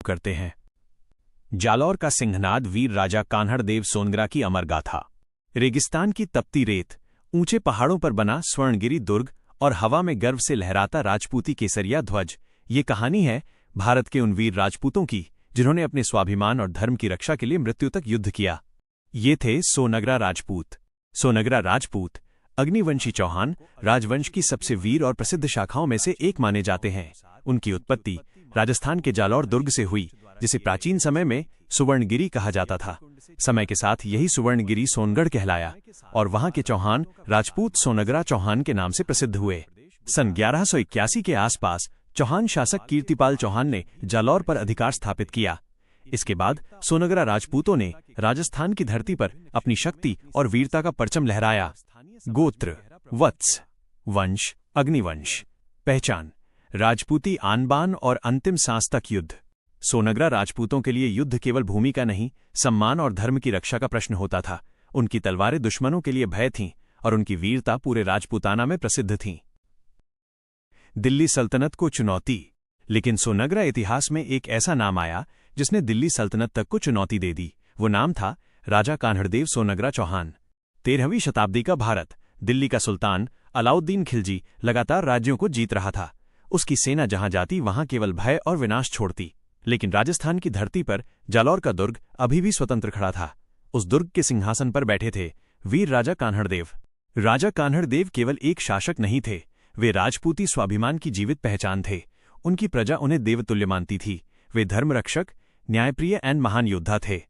करते हैं। जालौर का सिंहनाद वीर राजा कान्हड़देव सोनग्रा की अमर गाथा। रेगिस्तान की तपती रेत, ऊंचे पहाड़ों पर बना स्वर्णगिरी दुर्ग और हवा में गर्व से लहराता राजपूती केसरिया ध्वज, ये कहानी है भारत के उन वीर राजपूतों की जिन्होंने अपने स्वाभिमान और धर्म की रक्षा के लिए मृत्यु तक युद्ध किया। ये थे सोनग्रा राजपूत। सोनग्रा राजपूत अग्निवंशी चौहान राजवंश की सबसे वीर और प्रसिद्ध शाखाओं में से एक माने जाते हैं। उनकी उत्पत्ति राजस्थान के जालौर दुर्ग से हुई, जिसे प्राचीन समय में सुवर्णगिरी कहा जाता था। समय के साथ यही सुवर्णगिरी सोनगढ़ कहलाया और वहां के चौहान राजपूत सोनग्रा चौहान के नाम से प्रसिद्ध हुए। सन 1181 के आसपास चौहान शासक कीर्तिपाल चौहान ने जालौर पर अधिकार स्थापित किया। इसके बाद सोनग्रा राजपूतों ने राजस्थान की धरती पर अपनी शक्ति और वीरता का परचम लहराया। गोत्र, वत्स, वंश, अग्निवंश। पहचान, राजपूती आनबान और अंतिम सांस तक युद्ध। सोनग्रा राजपूतों के लिए युद्ध केवल भूमि का नहीं, सम्मान और धर्म की रक्षा का प्रश्न होता था। उनकी तलवारें दुश्मनों के लिए भय थीं और उनकी वीरता पूरे राजपूताना में प्रसिद्ध थी। दिल्ली सल्तनत को चुनौती। लेकिन सोनग्रा इतिहास में एक ऐसा नाम आया जिसने दिल्ली सल्तनत तक को चुनौती दे दी। वो नाम था राजा कान्हड़देव सोनग्रा चौहान। 13वीं शताब्दी का भारत, दिल्ली का सुल्तान अलाउद्दीन खिलजी लगातार राज्यों को जीत रहा था। उसकी सेना जहां जाती वहां केवल भय और विनाश छोड़ती। लेकिन राजस्थान की धरती पर जालौर का दुर्ग अभी भी स्वतंत्र खड़ा था। उस दुर्ग के सिंहासन पर बैठे थे वीर राजा कान्हड़देव। राजा कान्हड़देव केवल एक शासक नहीं थे, वे राजपूती स्वाभिमान की जीवित पहचान थे। उनकी प्रजा उन्हें देवतुल्य मानती थी। वे धर्मरक्षक, न्यायप्रिय एवं महान योद्धा थे।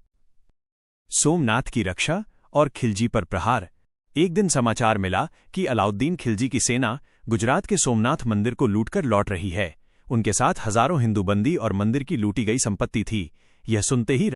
सोमनाथ की रक्षा और खिलजी पर प्रहार। एक दिन समाचार मिला कि अलाउद्दीन खिलजी की सेना गुजरात के सोमनाथ मंदिर को लूटकर लौट रही है। उनके साथ हजारों हिंदू बंदी और मंदिर की लूटी गई संपत्ति थी। यह सुनते ही